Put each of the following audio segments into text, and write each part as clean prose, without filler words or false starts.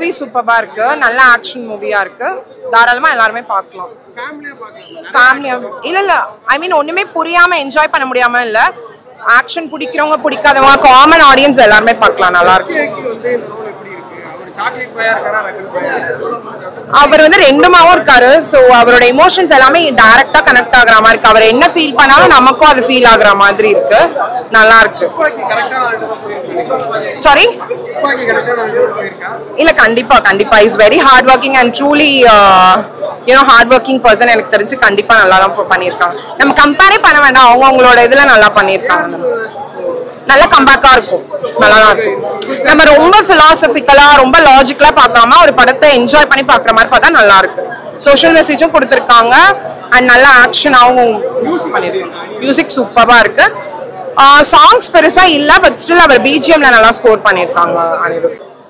Story சூப்பரா இருக்கு, நல்ல ஆக்ஷன் மூவியா இருக்கு, தாராளமா எல்லாருமே பார்க்கலாம். ஃபேமிலியா இல்ல ஐ மீன் ஒண்ணுமே புரியாம என்ஜாய் பண்ண முடியாம இல்ல, ஆக்ஷன் பிடிக்கிறவங்க பிடிக்காதவங்க காமன் ஆடியன்ஸ் எல்லாருமே பார்க்கலாம். நல்லா இருக்கு. அவர் ரெண்டுமாவும் இருக்காரு. ஸோ அவரோட எமோஷன்ஸ் எல்லாமே டைரக்டா கனெக்ட் ஆகுற மாதிரி இருக்கு. அவர் என்ன ஃபீல் பண்ணாலும் நமக்கும் அது ஃபீல் ஆகுற மாதிரி இருக்கு. நல்லா இருக்கு. சாரி இல்ல கண்டிப்பா கண்டிப்பா is very hard working and truly hard working person. எனக்கு தெரிஞ்சு கண்டிப்பா நல்லா தான் பண்ணியிருக்காங்க. நம்ம கம்பேரே பண்ண வேண்டாம், அவங்களோட இதுல நல்லா பண்ணியிருக்காங்க. நல்ல கம்பேக்கா இருக்கும், நல்லா தான் இருக்கும். நம்ம ரொம்ப பிலாசபிக்கலா ரொம்ப லாஜிக்கலா பார்க்காம ஒரு படத்தை என்ஜாய் பண்ணி பார்க்குற மாதிரி பார்த்தா நல்லா இருக்கு. சோஷியல் மெசேஜும் கொடுத்துருக்காங்க அண்ட் நல்ல ஆக்ஷனாகவும் மியூசிக் சூப்பரா இருக்கு. சாங்ஸ் பெருசா இல்ல, பட் ஸ்டில் அவர் பிஜிஎம்ல நல்லா ஸ்கோர் பண்ணியிருக்காங்க.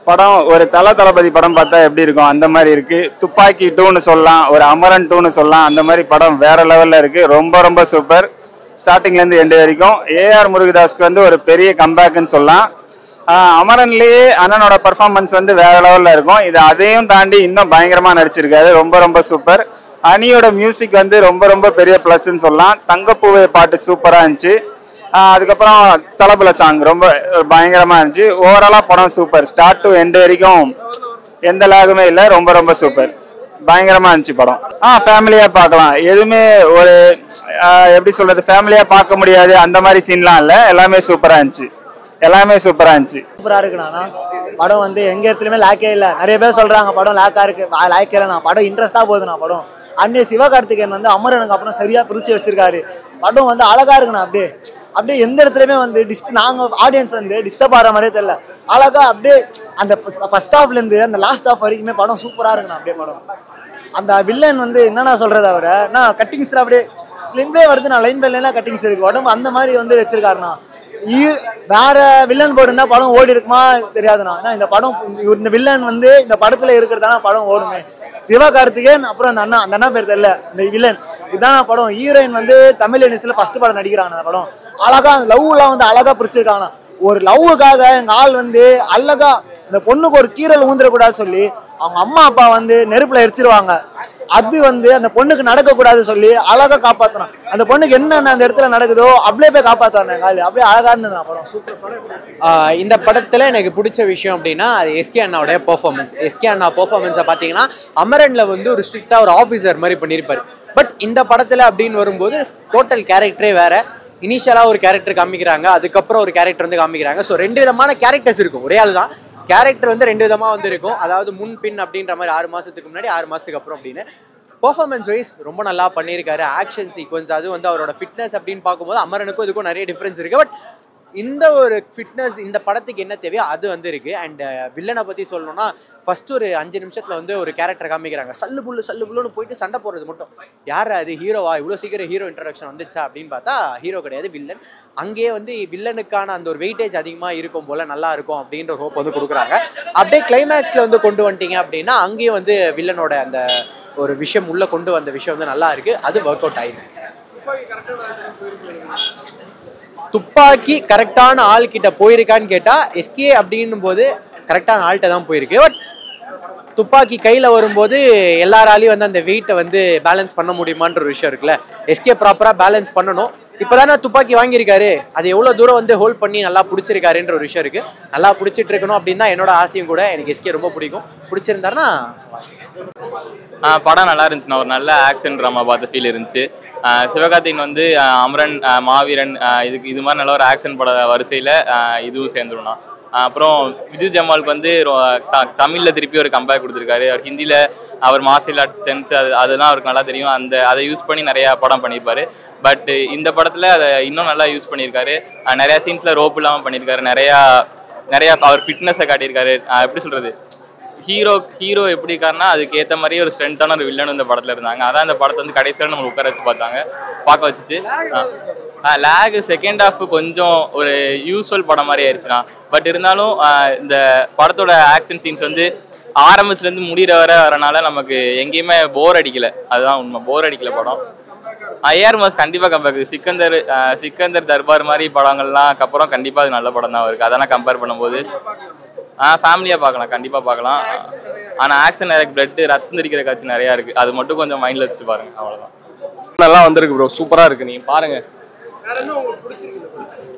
படம் ஒரு தளபதி படம் பார்த்தா எப்படி இருக்கும் அந்த மாதிரி இருக்கு. துப்பாக்கி 2ன்னு சொல்லலாம், ஒரு அமரன் 2ன்னு சொல்லலாம். அந்த மாதிரி படம் வேற லெவல்ல இருக்கு. ரொம்ப ரொம்ப சூப்பர். ஸ்டார்டிங்ல இருந்து எண்டு வரைக்கும் ஏஆர் முருகதாஸ்க்கு ஒரு பெரிய கம்பேக்னு சொல்லலாம். அமரன்லயே அண்ணனோட பர்ஃபார்மன்ஸ் வேற லெவல்ல இருக்கும். இது அதையும் தாண்டி இன்னும் பயங்கரமா நடிச்சிருக்காரு. ரொம்ப ரொம்ப சூப்பர். அனியோட மியூசிக் ரொம்ப ரொம்ப பெரிய பிளஸ்ன்னு சொல்லலாம். தங்கப்பூவை பாட்டு சூப்பரா இருந்துச்சு. அதுக்கப்புறம் சலபல சாங் ரொம்ப பயங்கரமா இருந்துச்சு. ஓவராலா படம் சூப்பர். ஸ்டார்ட் டு எண்டு வரைக்கும் எந்த லாகுமே இல்லை. ரொம்ப ரொம்ப சூப்பர். பயங்கரமா இருந்துச்சு படம். ஃபேமிலியா பார்க்கலாம். எதுவுமே ஒரு எப்படி சொல்றது, ஃபேமிலியா பார்க்க முடியாது அந்த மாதிரி சீன்லாம் இல்லை. எல்லாமே சூப்பரா இருந்துச்சு. சூப்பரா இருக்குண்ணா. படம் எங்க இடத்துலயுமே லேக்கே இல்லை. நிறைய பேர் சொல்றாங்க படம் லேக்கா இருக்கு, லேக்கே இல்லைண்ணா. படம் இன்ட்ரெஸ்டா போகுதுண்ணா. படம் அன்னைய சிவகார்த்திகேயன் அமரனுக்கு அப்புறம் சரியா பிரிச்சு வச்சிருக்காரு. படம் அழகா இருக்குண்ணா. அப்படியே எந்த இடத்துலயுமே நாங்க ஆடியன்ஸ் டிஸ்டர்ப் ஆகிற மாதிரியே தெரியல. அழகா அப்படியே அந்த ஃபர்ஸ்ட் ஹாஃப்ல இருந்து அந்த லாஸ்ட் ஹாஃப் வரைக்குமே படம் சூப்பரா இருக்குண்ணா. அப்படியே படம் அந்த வில்லன் என்னன்னா சொல்றது, அவரை நான் கட்டிங்ஸ்ல அப்படியே ஸ்லிம்லே வருது. நான் லைன் பை லைனா கட்டிங்ஸ் இருக்கு. உடம்பு அந்த மாதிரி வச்சிருக்காருண்ணா. வேற வில்லன் போடுனா படம் ஓடி இருக்குமா தெரியாதுண்ணா. ஏன்னா இந்த படம் இந்த வில்லன் இந்த படத்துல இருக்கிறதான படம் ஓடுமே. சிவகார்த்திகேயன் அப்புறம் அந்த அண்ணா பேர் தெரியல, இந்த வில்லன் இதான படம். ஹீரோயின் தமிழ் இண்டஸ்ட்ரியில ஃபர்ஸ்ட் படம் நடிக்கிறாங்க. அந்த படம் அழகா லவ் எல்லாம் அழகா பிடிச்சிருக்காங்க. ஒரு லவ்வுக்காக எங்க ஆள் அழகா இந்த பொண்ணுக்கு ஒரு கீரல் ஊந்துடக்கூடாது சொல்லி அவங்க அம்மா அப்பா நெருப்புல எரிச்சிருவாங்க. அது அந்த பொண்ணுக்கு நடக்க கூடாது சொல்லி அழகா காப்பாத்தணும். அந்த பொண்ணுக்கு என்ன அந்த இடத்துல நடக்குதோ அப்படியே போய் காப்பாத்துவாங்க. அப்படியே அழகா இருந்தது படம். சூப்பர். இந்த படத்துல எனக்கு பிடிச்ச விஷயம் அப்படின்னா அது எஸ்கே அண்ணாவுடைய பெர்ஃபார்மன்ஸ். எஸ்கே அண்ணா பெர்ஃபார்மன்ஸை பார்த்தீங்கன்னா அமரன்ல ஒரு ஸ்ட்ரிக்டா ஒரு ஆஃபீஸர் மாதிரி பண்ணியிருப்பாரு. பட் இந்த படத்துல அப்படின்னு வரும்போது டோட்டல் கேரக்டரே வேற. இனிஷியலா ஒரு கேரக்டர் காமிக்கிறாங்க, அதுக்கப்புறம் ஒரு கேரக்டர் காமிக்கிறாங்க. ஸோ 2 விதமான கேரக்டர்ஸ் இருக்கும். ஒரே ஆள் தான் கேரக்டர் 2 விதமா இருக்கும். அதாவது முன் பின் அப்படின்ற மாதிரி 6 மாசத்துக்கு முன்னாடி 6 மாசத்துக்கு அப்புறம் அப்படின்னு. பெர்ஃபார்மன்ஸ் வைஸ் ரொம்ப நல்லா பண்ணியிருக்காரு. ஆக்ஷன் சீக்வன்ஸ் அது அவரோட ஃபிட்னஸ் அப்படின்னு பார்க்கும்போது அமரனுக்கும் இதுக்கும் நிறைய டிஃப்ரென்ஸ் இருக்கு. பட் இந்த ஒரு ஃபிட்னஸ் இந்த படத்துக்கு என்ன தேவையோ அது இருக்கு. அண்ட் வில்லனை பத்தி சொல்லணும்னா ஃபர்ஸ்ட் ஒரு 5 நிமிஷத்துல ஒரு கேரக்டர் காமிக்கிறாங்க. சல்லு புல்லுன்னு போயிட்டு சண்டை போடுறது மட்டும். யார் அது, ஹீரோவா? இவ்வளோ சீக்கிரம் ஹீரோ இன்ட்ரடக்ஷன் வந்துச்சா அப்படின்னு பார்த்தா ஹீரோ கிடையாது, வில்லன். அங்கேயே வில்லனுக்கான அந்த ஒரு வெயிட்டேஜ் அதிகமாக இருக்கும் போல, நல்லா இருக்கும் அப்படின்ற ஹோப் கொடுக்குறாங்க. அப்படியே கிளைமேக்ஸ்ல கொண்டு வந்துட்டீங்க அப்படின்னா அங்கேயும் வில்லனோட அந்த ஒரு விஷயம் உள்ள கொண்டு வந்த விஷயம் நல்லா இருக்கு. அது ஒர்க் அவுட் ஆயிருக்கு. துப்பாக்கி கரெக்டான ஆள் கிட்ட போயிருக்கான்னு கேட்டா எஸ்கே அப்படின்னும் போது கரெக்டான ஆள்கிட்ட தான் போயிருக்கு. பட் துப்பாக்கி கையில வரும்போது எல்லாராலையும் அந்த வெயிட்டை பேலன்ஸ் பண்ண முடியுமான்ற ஒரு விஷயம் இருக்குல்ல. எஸ்கே ப்ராப்பரா பேலன்ஸ் பண்ணணும். இப்பதானே துப்பாக்கி வாங்கியிருக்காரு, அது எவ்வளவு தூரம் ஹோல்ட் பண்ணி நல்லா பிடிச்சிருக்காருன்ற ஒரு விஷயம் இருக்கு. நல்லா பிடிச்சிட்டு இருக்கணும் அப்படின்னு தான் என்னோட ஆசையும் கூட. எனக்கு எஸ்கே ரொம்ப பிடிக்கும். பிடிச்சிருந்தாருன்னா படம் நல்லா இருந்துச்சுன்னா ஒரு நல்ல ஆக்ஷன் ட்ராமா பார்த்த ஃபீல் இருந்துச்சு. சிவகார்த்திகேயன் அமரன், மாவீரன் இது மாதிரி நல்ல ஒரு ஆக்ஷன் பட வரிசையில் இதுவும் சேர்ந்துரும்ண்ணா. அப்புறம் விஜய் ஜமாலுக்கு தமிழில் திருப்பி ஒரு கம்பேக் கொடுத்துருக்காரு. அவர் ஹிந்தியில் அவர் மார்ஷியல் ஆர்ட்ஸ் ஸ்டென்ஸ் அதெல்லாம் அவருக்கு நல்லா தெரியும். அதை யூஸ் பண்ணி நிறையா படம் பண்ணியிருப்பார். பட் இந்த படத்தில் அதை இன்னும் நல்லா யூஸ் பண்ணியிருக்காரு. நிறையா சீன்ஸில் ரோப் இல்லாமல் பண்ணியிருக்காரு. நிறையா அவர் ஃபிட்னஸை காட்டியிருக்காரு. எப்படி சொல்கிறது, ஹீரோ எப்படி இருக்காருன்னா அதுக்கு ஏற்ற மாதிரி ஒரு ஸ்ட்ரென்த்தான ஒரு வில்லன் இந்த படத்தில் இருந்தாங்க. அதான் இந்த படத்தை கடைசியில் நம்ம உட்கார வச்சு பார்க்க வச்சுச்சு. லேக் செகண்ட் ஹாஃப் கொஞ்சம் ஒரு யூஸ்வல் படம் மாதிரி ஆயிடுச்சுண்ணா. பட் இருந்தாலும் இந்த படத்தோட ஆக்ஷன் சீன்ஸ் ஆரம்பத்துலேருந்து முடிகிற வரனால நமக்கு எங்கேயுமே போர் அடிக்கலை. அதுதான் உண்மை, போர் அடிக்கலை படம். ஏஆர் மாஸ் கண்டிப்பாக கம்பேர் சிக்கந்தர் தர்பார் மாதிரி படங்கள்லாம் அப்புறம் கண்டிப்பாக அது நல்ல படம் தான் இருக்குது. அதெல்லாம் கம்பேர் பண்ணும்போது ஃபேமிலியாக பார்க்கலாம், கண்டிப்பாக பார்க்கலாம். ஆனால் ஆக்ஷன் நிறைய பிளட் ரத்தம் தெரிக்கிற காட்சி நிறையா இருக்குது, அது மட்டும் கொஞ்சம் மைண்டில் வச்சுட்டு பாருங்கள், அவ்வளோதான். நல்லா வந்திருக்கு ப்ரோ, சூப்பராக இருக்குது, நீங்கள் பாருங்கள்.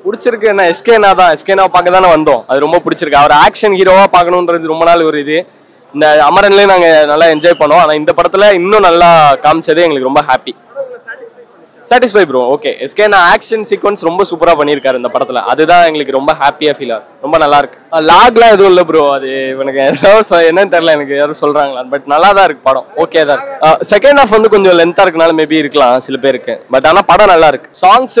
பிடிச்சிருக்கு என்ன எஸ்கேனா தான், எஸ்கேனா பார்க்க தானே வந்தோம், அது ரொம்ப பிடிச்சிருக்கு. அவர் ஆக்ஷன் ஹீரோவாக பார்க்கணுன்றது ரொம்ப நாள் ஒரு இது. இந்த அமரன்லேயே நாங்கள் நல்லா என்ஜாய் பண்ணோம். ஆனால் இந்த படத்தில் இன்னும் நல்லா காமிச்சதே எங்களுக்கு ரொம்ப ஹாப்பி. Satisfy bro, okay. எஸ்கேனா ஆக்ஷன் சீக்வன்ஸ் ரொம்ப சூப்பராக பண்ணியிருக்காரு இந்த படத்தில், அதுதான் எங்களுக்கு ரொம்ப ஹாப்பியாக ஃபீல் ஆகுது, ரொம்ப நல்லா இருக்கு. லாக்லாம் எதுவும் இல்லை ப்ரோ, அது எனக்கு என்னன்னு தெரியல, எனக்கு யாரும் சொல்கிறாங்களா, பட் நல்லா தான் இருக்கு படம், ஓகே தான் இருக்கு. செகண்ட் ஹாஃப் வந்து கொஞ்சம் லென்த்தாக இருக்கனால மேபி இருக்கலாம் சில பேருக்கு, பட் ஆனால் படம் நல்லா இருக்கு. சாங்ஸ்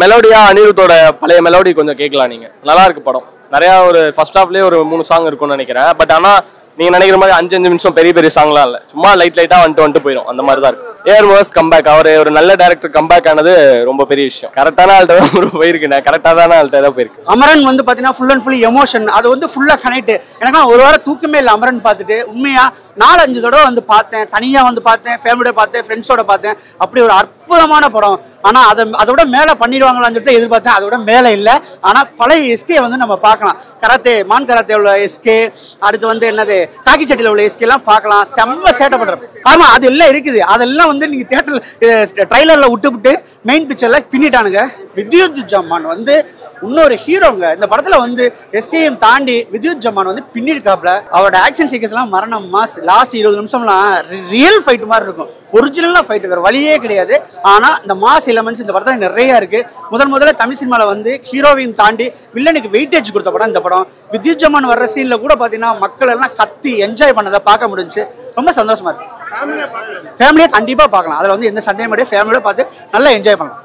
மெலோடியா அனிருத்தோட பழைய மெலோடி கொஞ்சம் கேட்கலாம் நீங்கள், நல்லா இருக்கு படம். நிறையா ஒரு ஃபர்ஸ்ட் ஹாஃப்லேயே ஒரு 3 சாங் இருக்கும்னு நினைக்கிறேன், பட் ஆனால் நீங்கள் நினைக்கிற மாதிரி 5 நிமிஷம் பெரிய பெரிய சாங்லாம் இல்லை, சும்மா லைட்டாக வந்துட்டு போயிடும், அந்த மாதிரி தான் இருக்கு. ஏஆர் முருகதாஸ் கம்பேக், அவர் ஒரு நல்ல டேரக்டர் கம்பேக் ஆனது ரொம்ப பெரிய விஷயம். கரெக்டான ஆள்கிட்ட தான் போயிருக்கு, நான் கரெக்டான ஆள்கிட்ட தான் போயிருக்கு. அமரன் வந்து பார்த்தீங்கன்னா ஃபுல் அண்ட் ஃபுல் எமோஷன், அது வந்து ஃபுல்லாக கனெக்ட். எனக்கு ஒரு வாரம் தூக்கமே இல்லை அமரன் பார்த்துட்டு. உண்மையா 4-5 தடவை வந்து பார்த்தேன், தனியாக வந்து பார்த்தேன், ஃபேமிலியோட பார்த்தேன், ஃப்ரெண்ட்ஸோட பார்த்தேன். அப்படி ஒரு அற்புதமான படம். ஆனால் அதோட மேலே பண்ணிடுவாங்களான்னு சொல்லிட்டு எதிர்பார்த்தேன், அதோட மேலே இல்லை. ஆனால் பழைய எஸ்கே வந்து நம்ம பார்க்கலாம், கராத்தே மான் கராத்தே உள்ள எஸ்கே, அடுத்து வந்து என்னது காக்கி சட்டியில் உள்ள எஸ்கேலாம் பார்க்கலாம். செம்ம சேட்டை பண்ணுறேன். ஆமாம், அது எல்லாம் இருக்குது. அதெல்லாம் வந்து நீங்கள் தியேட்டரில் ட்ரைலரில் விட்டு மெயின் பிக்சரில் பின்னிட்டானுங்க. வித்யுத் ஜமான் வந்து இன்னொரு ஹீரோங்க இந்த படத்துல வந்து எஸ்கேஎம் தாண்டி வித்யுத் ஜமான் வந்து பின்னிருக்காப்ல. அவரோட ஆக்ஷன் சீக்வன்ஸ் எல்லாம் மரணம் மாஸ். லாஸ்ட் 20 நிமிஷம்லாம் ரியல் ஃபைட் மாதிரி இருக்கும், ஒரிஜினலா ஃபைட், வேற வழியே கிடையாது. ஆனா இந்த மாஸ் எலமெண்ட்ஸ் இந்த படத்துல நிறைய இருக்கு. முதல்ல தமிழ் சினிமால வந்து ஹீரோவின் தாண்டி வில்லனுக்கு வெயிட்டேஜ் கொடுத்த படம் இந்த படம். வித்யுத் ஜமான் வர்ற சீன்ல கூட பாத்தீங்கன்னா மக்கள் எல்லாம் கத்தி என்ஜாய் பண்ணதை பார்க்க முடிஞ்சு, ரொம்ப சந்தோஷமா இருக்கு. ஃபேமிலியா கண்டிப்பா பார்க்கலாம், அதுல வந்து எந்த சந்தேகம் கிடையாது. ஃபேமிலியோட பார்த்து நல்லா என்ஜாய் பண்ணலாம்.